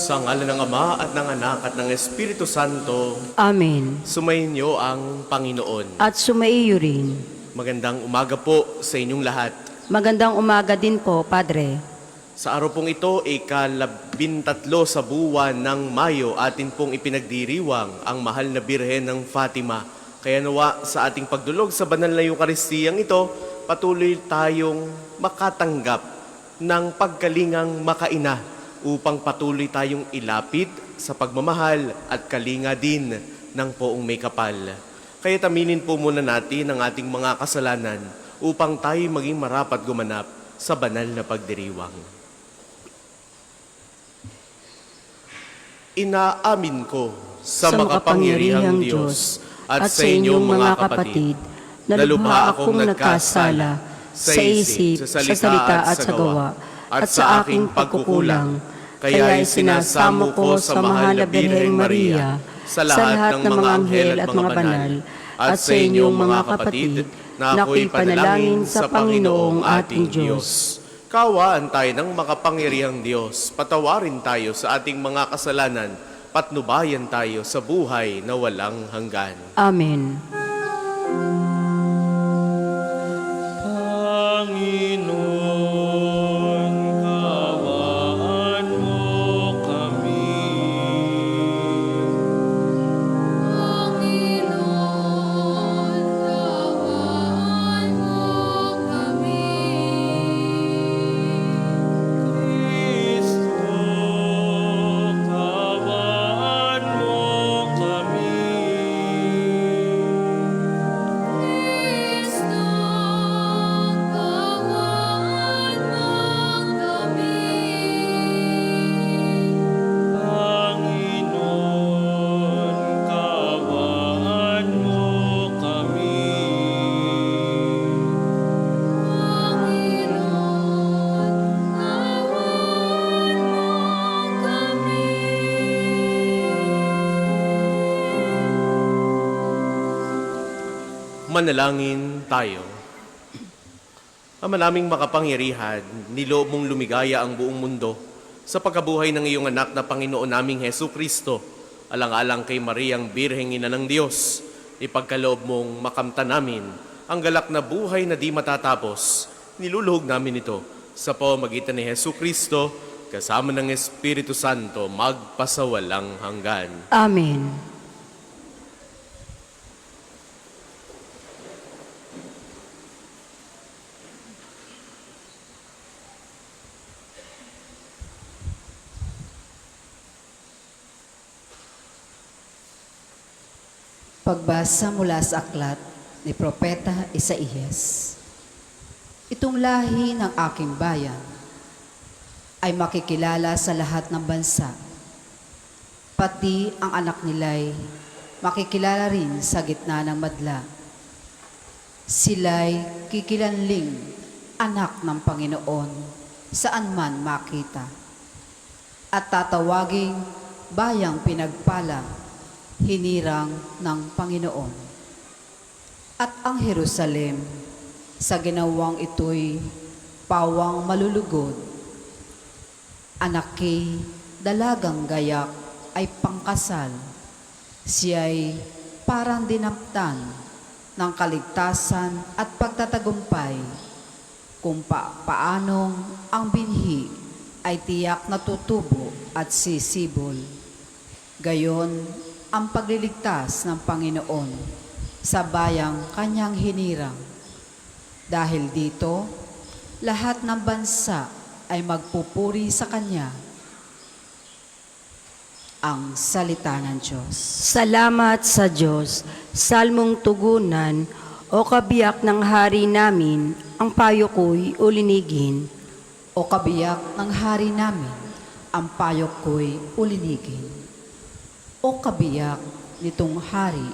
Sa ngalan ng Ama at ng Anak at ng Espiritu Santo, Amen. sumainyo ang Panginoon. At sumaiyo rin. Magandang umaga po sa inyong lahat. Magandang umaga din po, Padre. Sa araw pong ito, ika-13 sa buwan ng Mayo, atin pong ipinagdiriwang ang mahal na Birhen ng Fatima. Kaya nawa sa ating pagdulog sa banal na Eukaristiyang ito, patuloy tayong makatanggap ng pagkalingang makaina upang patuloy tayong ilapit sa pagmamahal at kalinga din ng poong may kapal. Kaya taminin po muna natin ang ating mga kasalanan upang tayo maging marapat gumanap sa banal na pagdiriwang. Inaamin ko sa makapangyarihang Diyos at sa inyong mga kapatid na lubha akong nagkasala sa isip, sa salita at sa gawa at sa aking pagkukulang. Kaya isinasamo ko sa mahal na Birheng Maria, sa lahat ng mga anghel at mga banal, at sa inyong mga kapatid, na ako'y panalangin sa Panginoong ating Diyos. Kawaan tayo ng makapangyarihang Diyos, patawarin tayo sa ating mga kasalanan, patnubayan tayo sa buhay na walang hanggan. Amen. Manalangin tayo. Ama naming makapangyarihan, niloob mong lumigaya ang buong mundo sa pagkabuhay ng iyong anak na Panginoon naming Hesu Kristo, alang-alang kay Mariang Birheng Ina ng Diyos, ipagkaloob mong makamtan namin ang galak na buhay na di matatapos. Niluluhog namin ito sa pamamagitan ni Hesu Kristo, kasama ng Espiritu Santo, magpasawalang hanggan. Amen. Pagbasa mula sa aklat ni Propeta Isaías. Itong lahi ng aking bayan ay makikilala sa lahat ng bansa. Pati ang anak nila'y makikilala rin sa gitna ng madla. Sila'y kikilanling anak ng Panginoon saan man makita. At tatawaging bayang pinagpala, hinirang ng Panginoon. At ang Jerusalem, sa ginawang ito'y pawang malulugod. Anaki, dalagang gayak ay pangkasal. Siya'y parang dinaptan ng kaligtasan at pagtatagumpay, kung paanong ang binhi ay tiyak na tutubo at sisibol. Gayon, ang pagliligtas ng Panginoon sa bayang kanyang hinirang. Dahil dito, lahat ng bansa ay magpupuri sa kanya. Ang salita ng Diyos. Salamat sa Diyos. Salmong tugunan, o kabiyak ng hari namin, ang payo ko'y ulinigin. O kabiyak ng hari namin, ang payo ko'y ulinigin. O kabiyak nitong hari,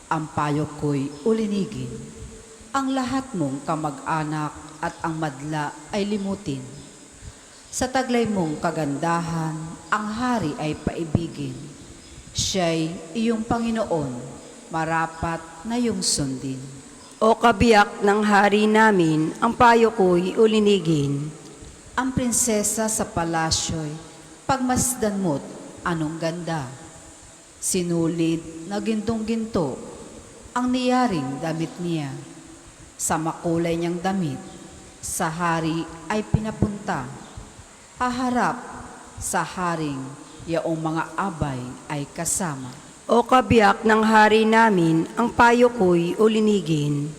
ang payo ko'y ulinigin. Ang lahat mong kamag-anak at ang madla ay limutin. Sa taglay mong kagandahan, ang hari ay paibigin. Siya'y iyong Panginoon, marapat na iyong sundin. O kabiyak ng hari namin, ang payo ko'y ulinigin. Ang prinsesa sa palasyo'y Pagmasdan mo't anong ganda. Sinulid na gintong-ginto ang niyaring damit niya. Sa makulay niyang damit, sa hari ay pinapunta. Haharap sa haring yaong mga abay ay kasama. O kabiyak ng hari namin, ang payo ko'y ulinigin.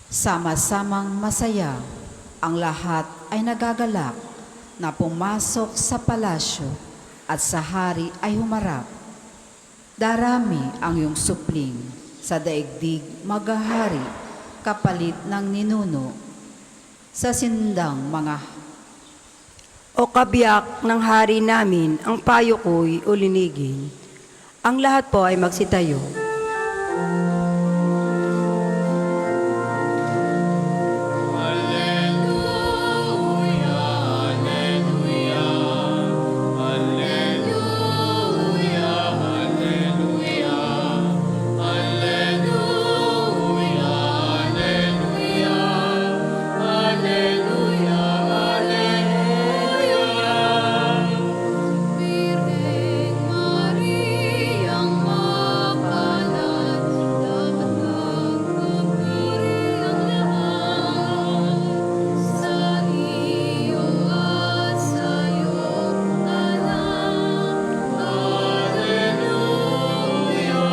Sama-samang masaya, ang lahat ay nagagalak na pumasok sa palasyo at sa hari ay humarap. Darami ang iyong supling, sa daigdig maghahari, kapalit ng ninuno, sa sindang mga. O kabiyak ng hari namin, ang payo ko'y ulinigin. Ang lahat po ay magsitayo. Birheng Mariang mapalad, dapat magpapuri ang lahat. Sa iyo at sa iyong anak. Alleluia,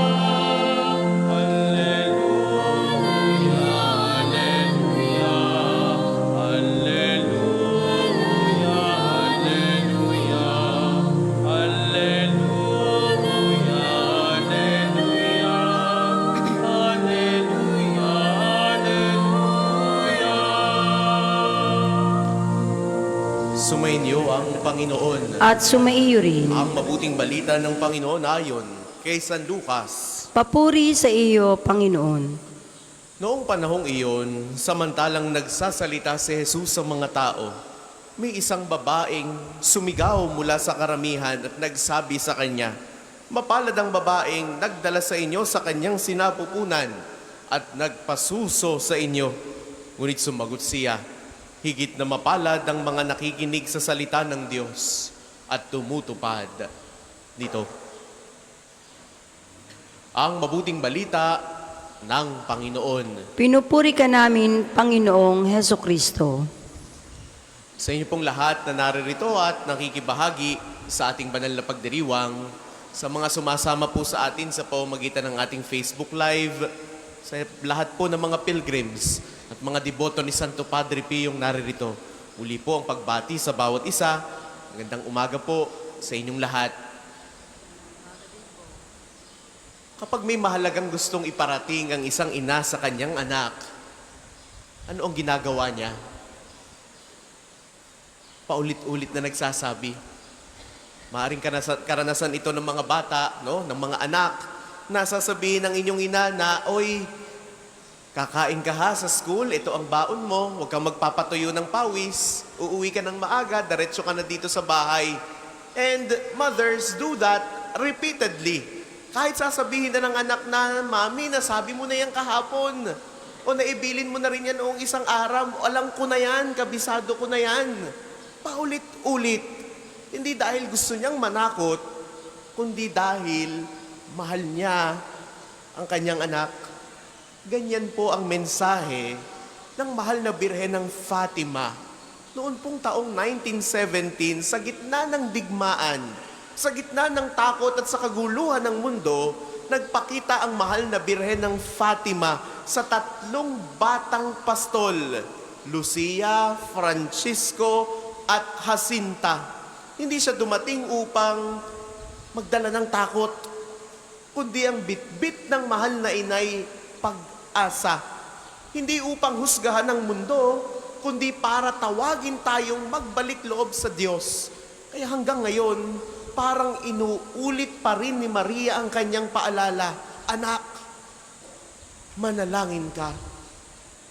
Sumainyo ang Panginoon. At sumaiyo rin. Ang mabuting balita ng Panginoon ayon kay San Lucas. Papuri sa iyo, Panginoon. Noong panahong iyon, samantalang nagsasalita si Jesus sa mga tao, may isang babaeng sumigaw mula sa karamihan at nagsabi sa kanya, "Mapalad ang babaeng nagdala sa inyo sa kanyang sinapupunan at nagpasuso sa inyo." Ngunit sumagot siya, "Higit na mapalad ang mga nakikinig sa salita ng Diyos at tumutupad nito." Ang mabuting balita ng Panginoon. Pinupuri ka namin, Panginoong Heso Kristo. Sa inyo pong lahat na naririto at nakikibahagi sa ating banal na pagdiriwang, sa mga sumasama po sa atin sa pamamagitan ng ating Facebook Live, sa lahat po ng mga pilgrims at mga deboto ni Santo Padre Pio yung naririto. Muli po ang pagbati sa bawat isa. Magandang umaga po sa inyong lahat. Kapag may mahalagang gustong iparating ang isang ina sa kanyang anak, ano ang ginagawa niya? Paulit-ulit na nagsasabi. Maaring karanasan ito ng mga bata, no? Ng mga anak. Nasasabihin ng inyong ina na, "Oy, kakain ka ha sa school, ito ang baon mo, huwag kang magpapatuyo ng pawis, uuwi ka ng maaga, diretso ka na dito sa bahay." And mothers do that repeatedly. Kahit sasabihin na ng anak na, "Mami, nasabi mo na yan kahapon. O naibilin mo na rin yan noong isang araw. Alam ko na yan, kabisado ko na yan." Paulit-ulit. Hindi dahil gusto niyang manakot, kundi dahil mahal niya ang kanyang anak. Ganyan po ang mensahe ng mahal na Birhen ng Fatima. Noon pong taong 1917, sa gitna ng digmaan, sa gitna ng takot at sa kaguluhan ng mundo, nagpakita ang mahal na Birhen ng Fatima sa 3 batang pastol, Lucia, Francisco, at Jacinta. Hindi siya dumating upang magdala ng takot, kundi ang bitbit ng mahal na inay, pag-asa. Hindi upang husgahan ng mundo, kundi para tawagin tayong magbalik loob sa Diyos. Kaya hanggang ngayon, parang inuulit pa rin ni Maria ang kanyang paalala, "Anak, manalangin ka.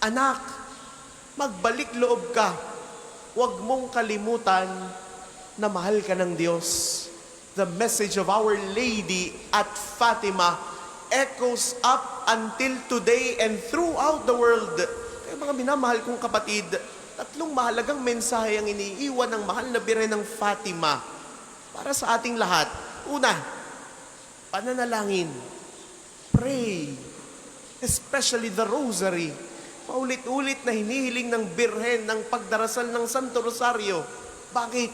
Anak, magbalik loob ka. Huwag mong kalimutan na mahal ka ng Diyos." The message of Our Lady at Fatima echoes up until today and throughout the world. Kaya mga minamahal kong kapatid, 3 mahalagang mensahe ang iniiwan ng mahal na Birhen ng Fatima para sa ating lahat. Una, pananalangin. Pray. Especially the rosary. Paulit-ulit na hinihiling ng Birhen ng pagdarasal ng Santo Rosario. Bakit?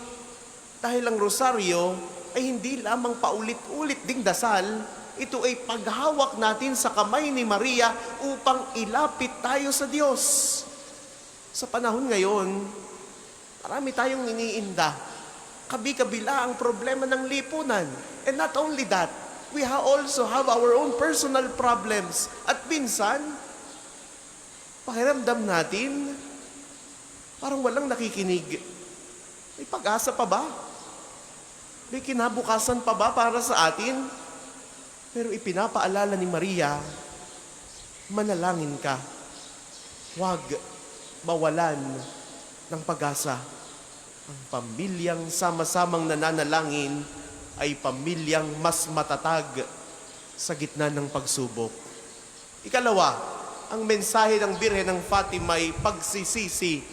Dahil ang Rosario ay hindi lamang paulit-ulit ding dasal, ito ay paghawak natin sa kamay ni Maria upang ilapit tayo sa Diyos. Sa panahon ngayon, marami tayong iniinda. Kabi-kabila ang problema ng lipunan. And not only that, we also have our own personal problems. At minsan, pakiramdam natin, parang walang nakikinig. May pag-asa pa ba? May kinabukasan pa ba para sa atin? Pero ipinapaalala ni Maria, manalangin ka. Huwag mawalan ng pag-asa. Ang pamilyang sama-samang nananalangin ay pamilyang mas matatag sa gitna ng pagsubok. Ikalawa, ang mensahe ng Birhen ng Fatima ay pagsisisi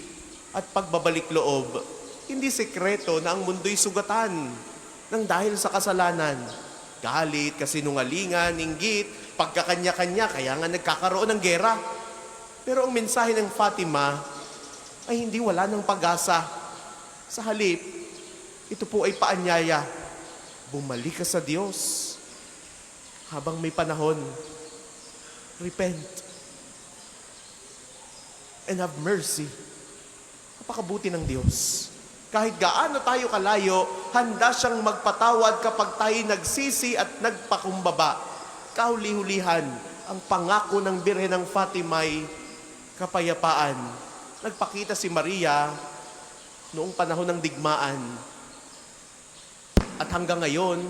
at pagbabalik loob. Hindi sekreto na ang mundo'y sugatan ng dahil sa kasalanan. Galit, kasinungalingan, inggit, pagkakanya-kanya, kaya nga nagkakaroon ng gera. Pero ang mensahe ng Fatima ay hindi wala ng pag-asa. Sa halip, ito po ay paanyaya. Bumalik ka sa Diyos habang may panahon. Repent and have mercy. Napakabuti ng Diyos. Kahit gaano tayo kalayo, handa siyang magpatawad kapag tayo nagsisi at nagpakumbaba. Kahuli-hulihan, ang pangako ng Birhen ng Fatima ay kapayapaan. Nagpakita si Maria noong panahon ng digmaan. At hanggang ngayon,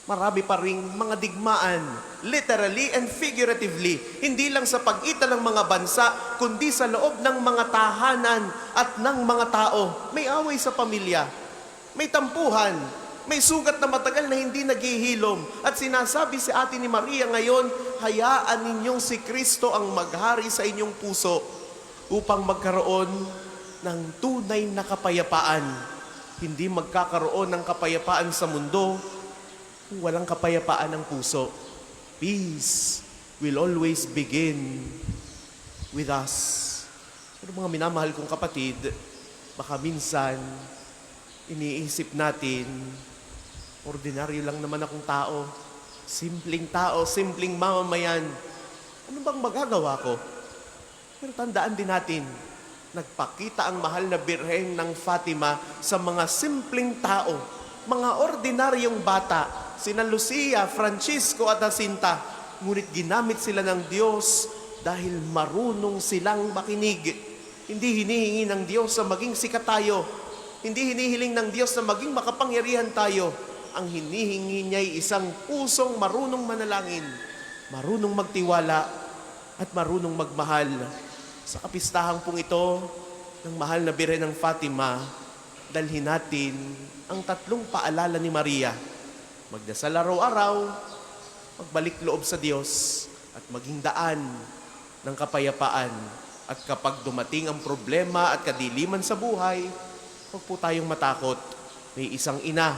marami pa ring mga digmaan, literally and figuratively. Hindi lang sa pagitan ng mga bansa, kundi sa loob ng mga tahanan at ng mga tao. May away sa pamilya, may tampuhan, may sugat na matagal na hindi naghihilom. At sinasabi si Ate ni Maria ngayon, hayaan ninyong si Kristo ang maghari sa inyong puso upang magkaroon ng tunay na kapayapaan. Hindi magkakaroon ng kapayapaan sa mundo kung walang kapayapaan ng puso. Peace will always begin with us. Pero mga minamahal kong kapatid, baka minsan iniisip natin, ordinaryo lang naman akong tao, simpleng mamamayan. Ano bang magagawa ko? Pero tandaan din natin, nagpakita ang mahal na Birhen ng Fatima sa mga simpleng tao, mga ordinaryong bata, sina Lucia, Francisco at Jacinta. Ngunit ginamit sila ng Diyos dahil marunong silang makinig. Hindi hinihingi ng Diyos na maging sikat tayo. Hindi hinihiling ng Diyos na maging makapangyarihan tayo. Ang hinihingi niya ay isang pusong marunong manalangin, marunong magtiwala, at marunong magmahal. Sa kapistahang pong ito ng mahal na Birhen ng Fatima, dalhin natin ang tatlong paalala ni Maria. Magdasal araw-araw, magbalik loob sa Diyos, at maging daan ng kapayapaan. At kapag dumating ang problema at kadiliman sa buhay, huwag po tayong matakot. May isang ina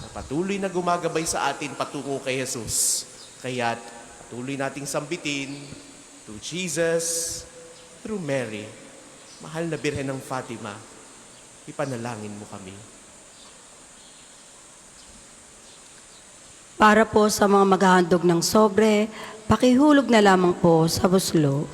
na patuloy na gumagabay sa atin patungo kay Jesus. Kaya't patuloy nating sambitin, to Jesus, through Mary. Mahal na Birhen ng Fatima, ipanalangin mo kami. Para po sa mga maghahandog ng sobre, pakihulog na lamang po sa buslo.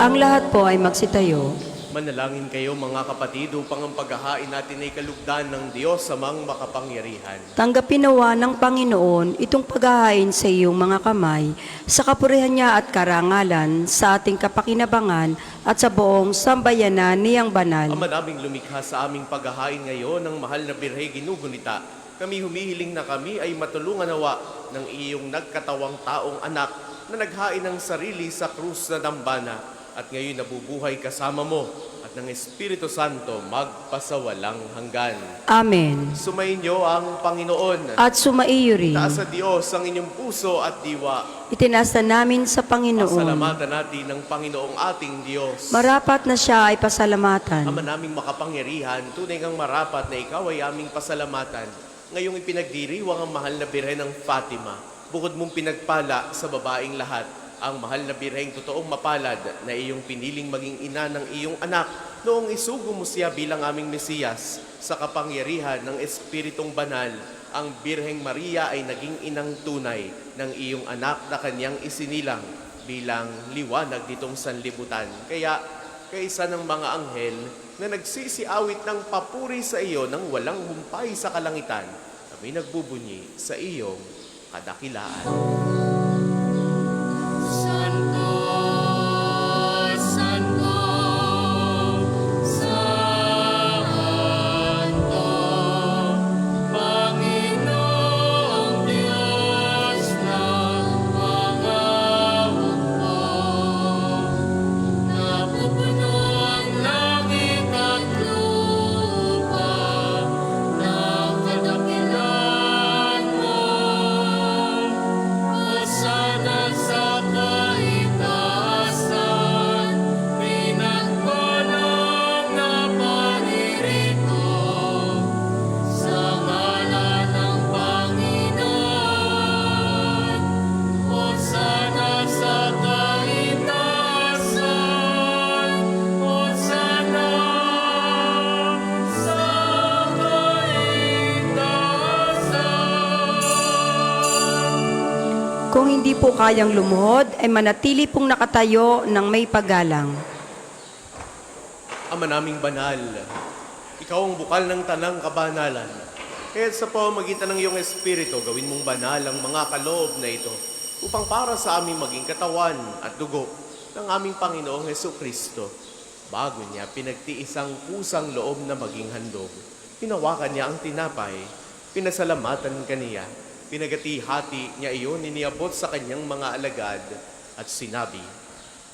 Ang lahat po ay magsitayo. Manalangin kayo mga kapatid upang ang paghahain natin ay kalugdan ng Diyos Amang makapangyarihan. Tanggapin nawa ng Panginoon itong paghahain sa iyong mga kamay, sa kapurihan niya at karangalan, sa ating kapakinabangan at sa buong sambayanan niyang banal. Ama naming lumikha sa aming paghahain ngayon ng mahal na Birhe Ginugunita, kami humihiling na kami ay matulungan nawa ng iyong nagkatawang taong anak na naghain ng sarili sa krus na dambana at ngayon nabubuhay kasama mo at ng Espiritu Santo magpasawalang hanggan. Amen. Sumainyo ang Panginoon. At sumaiyo rin. Taas sa Diyos ang inyong puso at diwa. Itinasa namin sa Panginoon. Pasalamatan natin ng Panginoong ating Diyos. Marapat na siya ay pasalamatan. Ama naming makapangyarihan, tunay ngang marapat na ikaw ay aming pasalamatan. Ngayong ipinagdiriwang ang mahal na Birhen ng Fatima, bukod mong pinagpala sa babaeng lahat, ang mahal na Birheng totoong mapalad na iyong piniling maging ina ng iyong anak noong isugo mo siya bilang aming Mesiyas sa kapangyarihan ng Espiritong Banal. Ang Birheng Maria ay naging inang tunay ng iyong anak na kanyang isinilang bilang liwanag ditong sanlibutan. Kaya, kaisa ng mga anghel na nagsisiawit ng papuri sa iyo nang walang humpay sa kalangitan, kami nagbubunyi sa iyong kadakilaan. Santo, Santo, Santo, Panginoong Diyos ng mga hukbo. Napupuno ang langit at lupa ng kadakilan mo. Hosana sa kaitaasan, pinagpalang na paririto sa ngalan ng Panginoon. Hosana sa kaitaasan, Hosana sa kaitaasan. Kung hindi po kayang lumuhod, ay manatili pong nakatayo ng may paggalang. Ama naming banal, ikaw ang bukal ng tanang kabanalan. Kaya sa pamamagitan ng iyong Espiritu, gawin mong banal ang mga kaloob na ito upang para sa aming maging katawan at dugo ng aming Panginoong Hesukristo. Bago niya pinagtiis ang pusang loob na maging handog, hinawakan niya ang tinapay, pinasalamatan kaniya, pinagati-hati niya iyon, iniabot sa kanyang mga alagad at sinabi,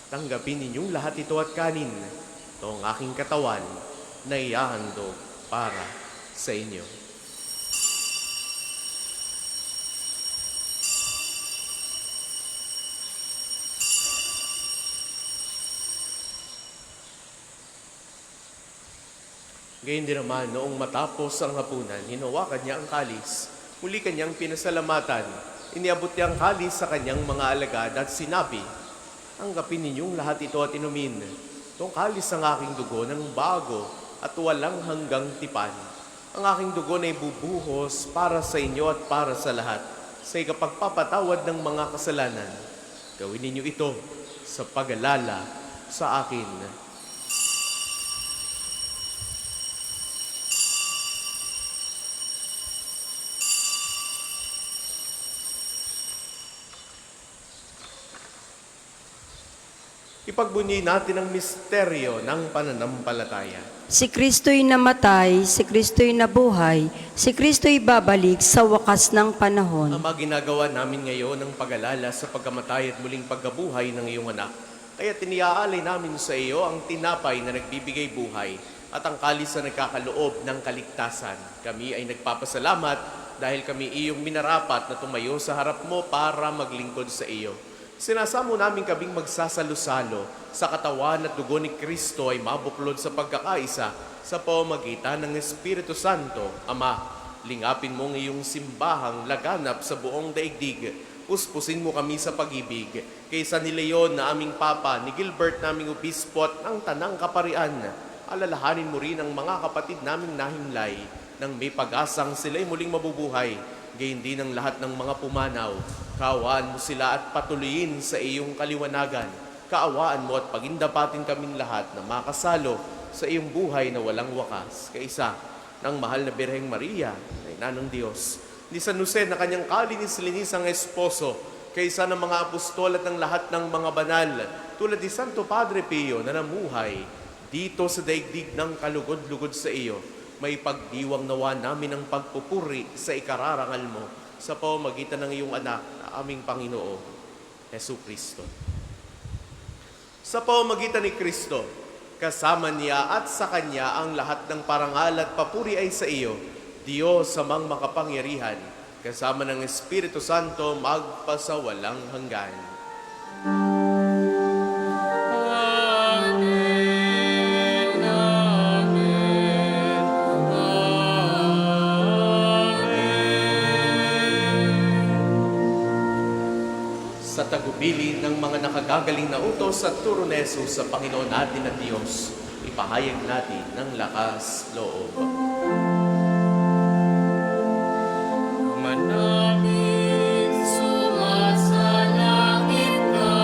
"Tanggapin ninyong lahat ito at kanin. Ito ang aking katawan na ihahandog para sa inyo." Gayun din naman, noong matapos ang hapunan, hinawakan niya ang kalis. Muli kanyang pinasalamatan. Iniabot niya ang kalis sa kanyang mga alagad at sinabi, "Tanggapin ninyong lahat ito at inumin. Itong kalis ang aking dugo ng bago at walang hanggang tipan. Ang aking dugo na ibubuhos para sa inyo at para sa lahat, sa ikapagpapatawad ng mga kasalanan. Gawin ninyo ito sa pag-alala sa akin." Ipagbunyi natin ang misteryo ng pananampalataya. Si Kristo'y namatay, si Kristo'y nabuhay, si Kristo'y babalik sa wakas ng panahon. Ama, ginagawa namin ngayon ang pag-alala sa pagkamatay at muling pagkabuhay ng iyong anak. Kaya tiniaalay namin sa iyo ang tinapay na nagbibigay buhay at ang kalis na nagkakaloob ng kaligtasan. Kami ay nagpapasalamat dahil kami iyong minarapat na tumayo sa harap mo para maglingkod sa iyo. Sinasamo namin kaming magsasalo-salo sa katawan at dugo ni Kristo ay mabuklod sa pagkakaisa sa pamamagitan ng Espiritu Santo. Ama, lingapin mo ang iyong simbahang laganap sa buong daigdig. Puspusin mo kami sa pag-ibig. Kaysa ni Leon na aming Papa, ni Gilbert naming Obispo at ng Tanang Kaparian, alalahanin mo rin ang mga kapatid naming nahimlay nang may pag-asang sila'y muling mabubuhay. Gayon din ang lahat ng mga pumanaw. Kaawaan mo sila at patuloyin sa iyong kaliwanagan. Kaawaan mo at pagindapatin kaming lahat na makasalo sa iyong buhay na walang wakas, kaisa ng mahal na Birheng Maria, na ina ng Diyos, ni San Jose na kanyang kalinis-linisang esposo, kaysa ng mga apostol at ng lahat ng mga banal, tulad ni Santo Padre Pio na namuhay dito sa daigdig ng kalugod-lugod sa iyo, may pagdiwang nawa namin ang pagpupuri sa ikararangal mo sa pamamagitan ng iyong anak na aming Panginoon, Hesu Kristo. Sa pamamagitan ni Kristo, kasama niya at sa Kanya ang lahat ng parangal at papuri ay sa iyo, Diyos amang makapangyarihan, kasama ng Espiritu Santo magpasawalang hanggan. Amen, amen, amen. Sa tagubilin ng mga nakagagaling na utos at turo ni Jesus sa Panginoon natin at Diyos, ipahayag natin ng lakas loob. Ama namin, sumasalangit ka,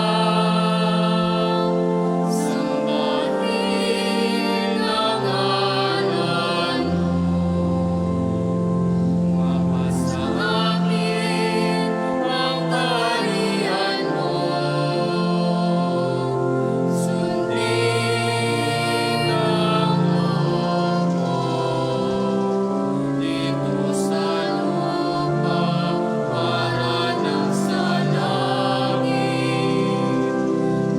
sambahin ang ngalan mo. Mapasa amin ang kaharian mo. Sundin ang loob mo dito sa lupa para nang sa langit.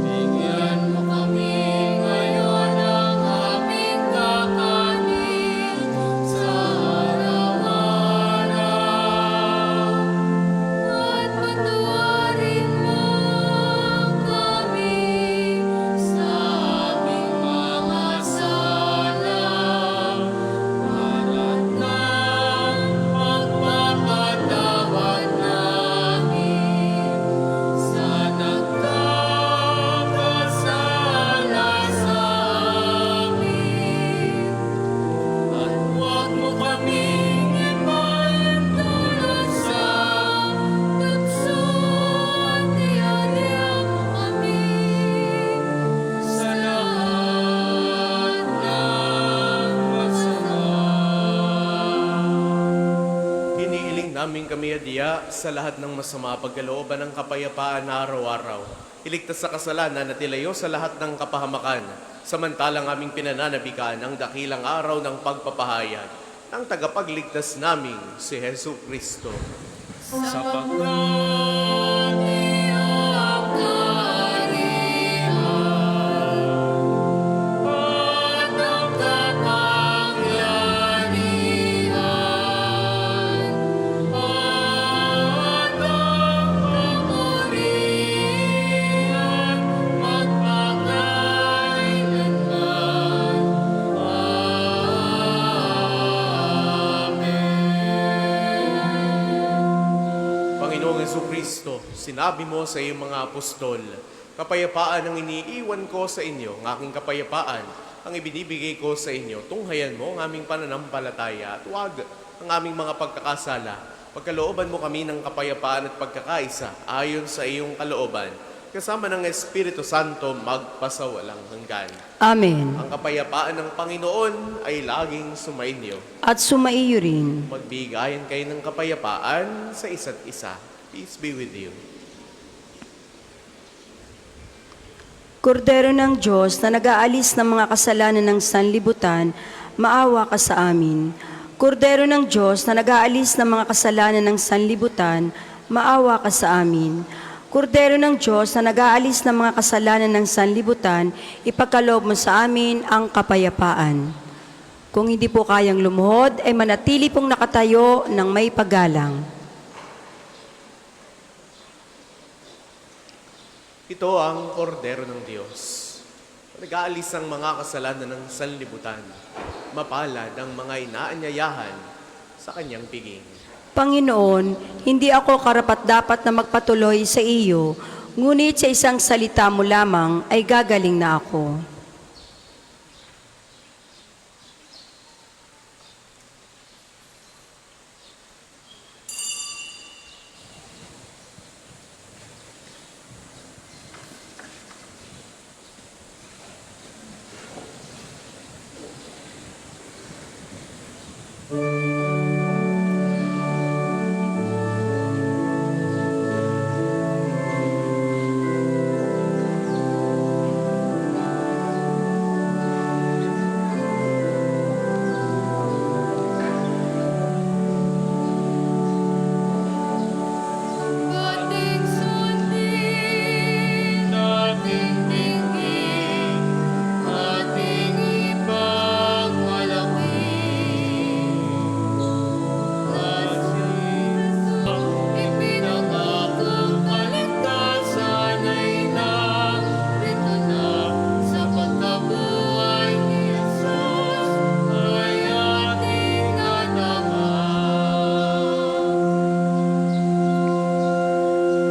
Bigyan mo kami ngayon ng aming kakanin sa araw-araw. At patawarin mo kami sa aming mga sala, para ng pagpapatawad namin sa nagkakasala sa amin. At huwag mo kaming ipahintulot sa tukso, at ihalaya mo kami sa lahat ng masama. Hinihiling namin kami adya sa lahat ng masama pagkalooban ng kapayapaan na araw-araw. Iligtas sa kasalanan at ilayo sa lahat ng kapahamakan, samantalang aming pinananabikan ang dakilang araw ng pagpapahayag ng tagapagligtas naming si Hesu Kristo. Sapagkat iyong kaharian at ang kapangyarihan at ang papurihan magpakailanman. Amen. Panginoong Jesucristo, sinabi mo sa iyong mga apostol, kapayapaan ang iniiwan ko sa inyo, ng aking kapayapaan ang ibinibigay ko sa inyo. Tunghayan mo ang aming pananampalataya at huwag ang aming mga pagkakasala. Pagkalooban mo kami ng kapayapaan at pagkakaisa ayon sa iyong kalooban, kasama ng Espiritu Santo magpasawalang hanggan. Amen. Ang kapayapaan ng Panginoon ay laging sumainyo. At sumaiyo rin. Magbigayan kayo ng kapayapaan sa isa't isa. Peace be with you. Kordero ng Diyos na nag-aalis ng mga kasalanan ng sanlibutan, maawa ka sa amin. Kordero ng Diyos na nag-aalis ng mga kasalanan ng sanlibutan, maawa ka sa amin. Kordero ng Diyos na nag-aalis ng mga kasalanan ng sanlibutan, ipagkaloob mo sa amin ang kapayapaan. Kung hindi po kayang lumuhod, ay manatili pong nakatayo ng may paggalang. Ito ang kordero ng Diyos. Nag-aalis ang mga kasalanan ng sanlibutan. Mapalad ang mga inaanyayahan sa kanyang piging. Panginoon, hindi ako karapat-dapat na magpatuloy sa iyo, ngunit sa isang salita mo lamang ay gagaling na ako.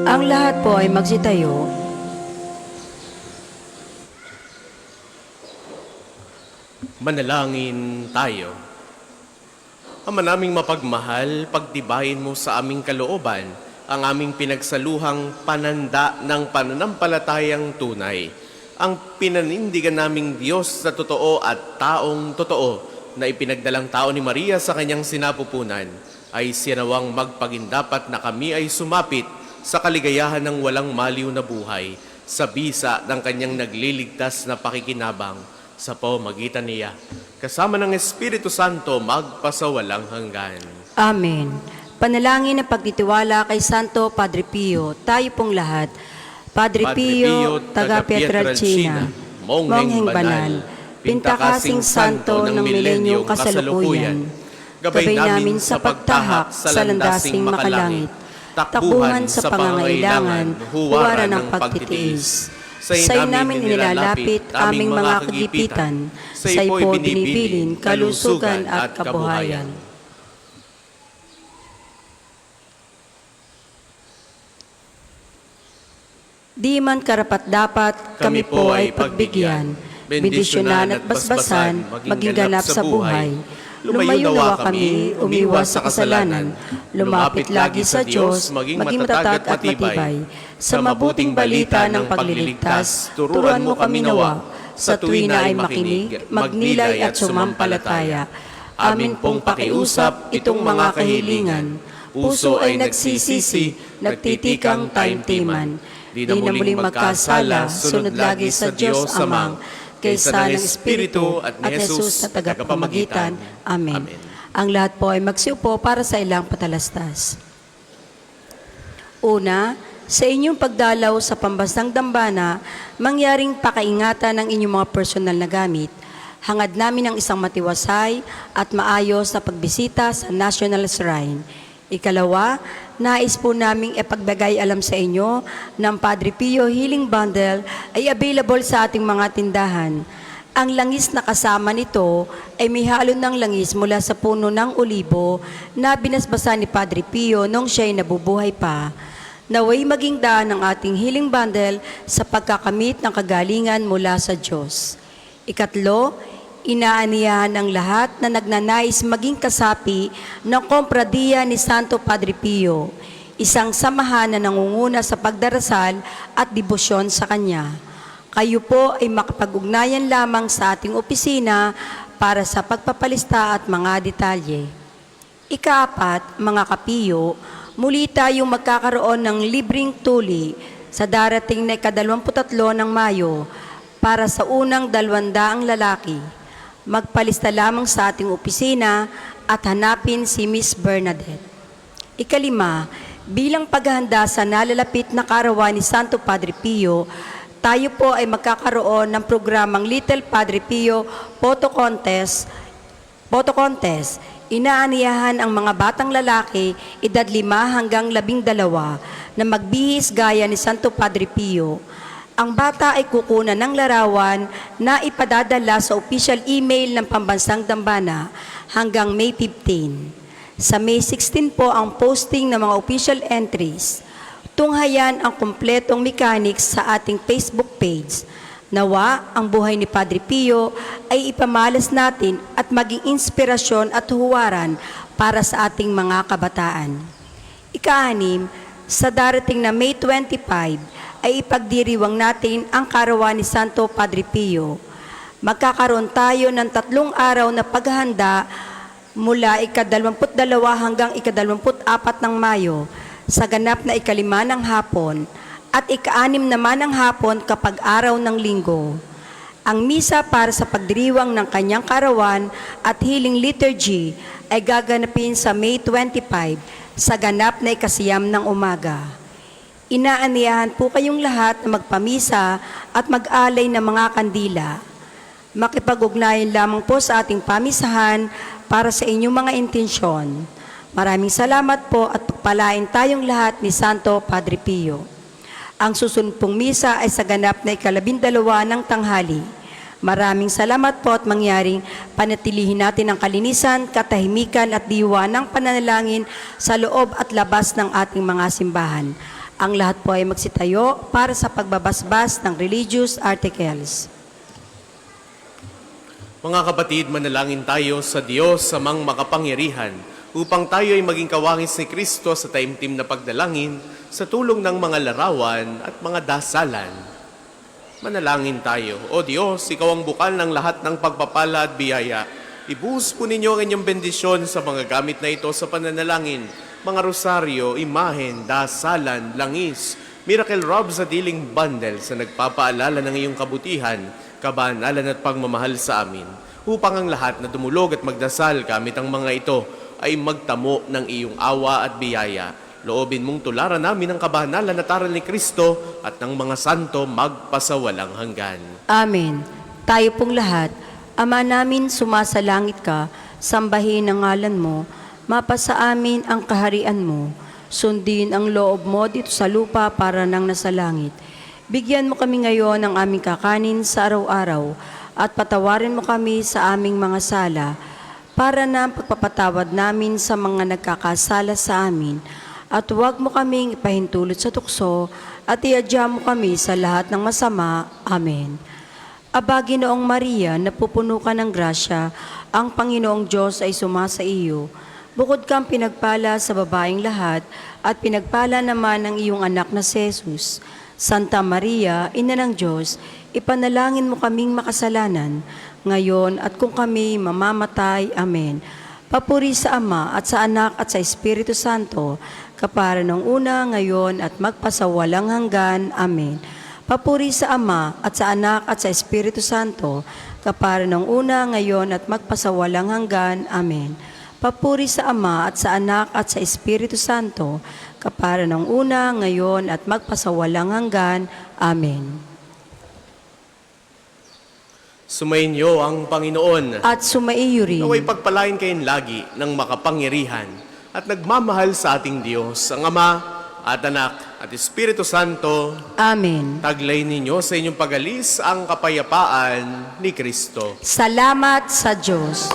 Ang lahat po ay magsitayo. Manalangin tayo. Ama naming mapagmahal, pagtibayin mo sa aming kalooban ang aming pinagsaluhang pananda ng pananampalatayang tunay. Ang pinanindigan naming Diyos na totoo at taong totoo na ipinagdalang tao ni Maria sa kanyang sinapupunan ay sinawang magpagindapat na kami ay sumapit sa kaligayahan ng walang maliw na buhay sa bisa ng kanyang nagliligtas na pakikinabang sa pamamagitan niya. Kasama ng Espiritu Santo magpasawalang hanggan. Amen. Panalangin ng pagtitiwala kay Santo Padre Pio, tayo pong lahat. Padre Pio, taga Pietrelcina, mongheng banal, pintakasing santo ng milenyong kasalukuyan, gabay namin sa pagtahak sa landasing makalangit, takbuhan sa pangangailangan, huwaran ng pagtitiis. Sa'yo namin nilalapit aming mga kagipitan, sa'yo po binibilin kalusugan at kabuhayan. Di man karapat-dapat, kami po ay pagbigyan, bendisyonan at basbasan, maging ganap sa buhay. Lumayo nawa kami, umiwas sa kasalanan, lumapit lagi sa Diyos, maging matatag at matibay. Sa mabuting balita ng pagliligtas, turuan mo kami nawa, sa tuwi na ay makinig, magnilay at sumampalataya. Amin pong pakiusap itong mga kahilingan, puso ay nagsisisi, nagtitikang taimtiman. Di na muling magkasala, sunod lagi sa Diyos Amang, kaysa ng Espiritu at ni Jesus na tagapamagitan. Amen. Ang lahat po ay magsiupo para sa ilang patalastas. Una, sa inyong pagdalaw sa pambansang dambana, mangyaring pakaingatan ng inyong mga personal na gamit. Hangad namin ang isang matiwasay at maayos na pagbisita sa National Shrine. Ikalawa, nais po naming ipagbigay alam sa inyo ng Padre Pio Healing Bundle ay available sa ating mga tindahan. Ang langis na kasama nito ay may halo ng langis mula sa puno ng olibo na binasbasa ni Padre Pio nung siya'y nabubuhay pa. Naway maging daan ng ating Healing Bundle sa pagkakamit ng kagalingan mula sa Diyos. Ikatlo, inaaniyahan ng lahat na nagnanais maging kasapi ng Kompradiya ni Santo Padre Pio, isang samahan na nangunguna sa pagdarasal at debosyon sa Kanya. Kayo po ay makapag-ugnayan lamang sa ating opisina para sa pagpapalista at mga detalye. Ikaapat, mga kapiyo, muli tayong magkakaroon ng libreng tuli sa darating na ika-23 ng Mayo para sa unang 200 lalaki. Magpalista lamang sa ating opisina at hanapin si Miss Bernadette. Ikalima, bilang paghahanda sa nalalapit na kaarawan ni Santo Padre Pio, tayo po ay magkakaroon ng programang Little Padre Pio Photo Contest. Inaaniyahan ang mga batang lalaki edad 5 hanggang 12 na magbihis gaya ni Santo Padre Pio. Ang bata ay kukunan ng larawan na ipadadala sa official email ng Pambansang Dambana hanggang May 15. Sa May 16 po ang posting ng mga official entries. Tunghayan ang kumpletong mechanics sa ating Facebook page. Nawa, ang buhay ni Padre Pio ay ipamalas natin at maging inspirasyon at huwaran para sa ating mga kabataan. Ika-6, sa darating na May 25, ay ipagdiriwang natin ang kaarawan ni Santo Padre Pio. Magkakaroon tayo ng 3 araw na paghahanda mula ika-22 hanggang ika-24 ng Mayo sa ganap na ika-5 ng hapon at ika-6 naman ng hapon kapag araw ng linggo. Ang misa para sa pagdiriwang ng kanyang kaarawan at healing liturgy ay gaganapin sa May 25 sa ganap na ika-9 ng umaga. Inaaniyahan po kayong lahat na magpamisa at mag-alay ng mga kandila. Makipag-ugnayan lamang po sa ating pamisahan para sa inyong mga intensyon. Maraming salamat po at pagpalain tayong lahat ni Santo Padre Pio. Ang susunod pong misa ay sa ganap na ika-12 ng tanghali. Maraming salamat po at mangyaring panatilihin natin ang kalinisan, katahimikan at diwa ng pananalangin sa loob at labas ng ating mga simbahan. Ang lahat po ay magsitayo para sa pagbabasbas ng religious articles. Mga kapatid, manalangin tayo sa Diyos sa mang makapangyarihan upang tayo ay maging kawangis ni Kristo sa taimtim na pagdalangin sa tulong ng mga larawan at mga dasalan. Manalangin tayo. O Diyos, Ikaw ang bukal ng lahat ng pagpapala at biyaya. Ibuhos po ninyo ang inyong bendisyon sa mga gamit na ito sa pananalangin, mga rosaryo, imahen, dasalan, langis, miracle rob sa diling bundle sa nagpapaalala ng iyong kabutihan, kabanalan at pagmamahal sa amin, upang ang lahat na dumulog at magdasal gamit ang mga ito ay magtamo ng iyong awa at biyaya. Loobin mong tularan namin ang kabanalan at aral ni Kristo at ng mga santo magpasawalang hanggan. Amen. Tayo pong lahat, Ama namin sumasalangit ka, sambahin ang ngalan mo, mapasa amin ang kaharian mo, sundin ang loob mo dito sa lupa para nang nasa langit. Bigyan mo kami ngayon ng aming kakanin sa araw-araw at patawarin mo kami sa aming mga sala para na ang pagpapatawad namin sa mga nagkakasala sa amin. At huwag mo kaming ipahintulot sa tukso at iadya mo kami sa lahat ng masama. Amen. Aba, Ginoong Maria, napupuno ka ng grasya, ang Panginoong Diyos ay sumasa iyo. Bukod kang pinagpala sa babaeng lahat at pinagpala naman ang iyong anak na si Jesus. Santa Maria, Ina ng Diyos, ipanalangin mo kaming makasalanan, ngayon at kung kami mamamatay. Amen. Papuri sa Ama at sa Anak at sa Espiritu Santo, kapara nung una, ngayon at magpasawalang hanggan. Amen. Papuri sa Ama at sa Anak at sa Espiritu Santo, kapara nung una, ngayon at magpasawalang hanggan. Amen. Papuri sa Ama at sa Anak at sa Espiritu Santo, kapara nung una, ngayon at magpasawalang hanggan. Amen. Sumainyo ang Panginoon. At sumaiyo rin. Naway pagpalain kayong lagi ng makapangyarihan at nagmamahal sa ating Diyos, ang Ama at Anak at Espiritu Santo. Amen. Taglay ninyo sa inyong pag-alis ang kapayapaan ni Kristo. Salamat sa Diyos.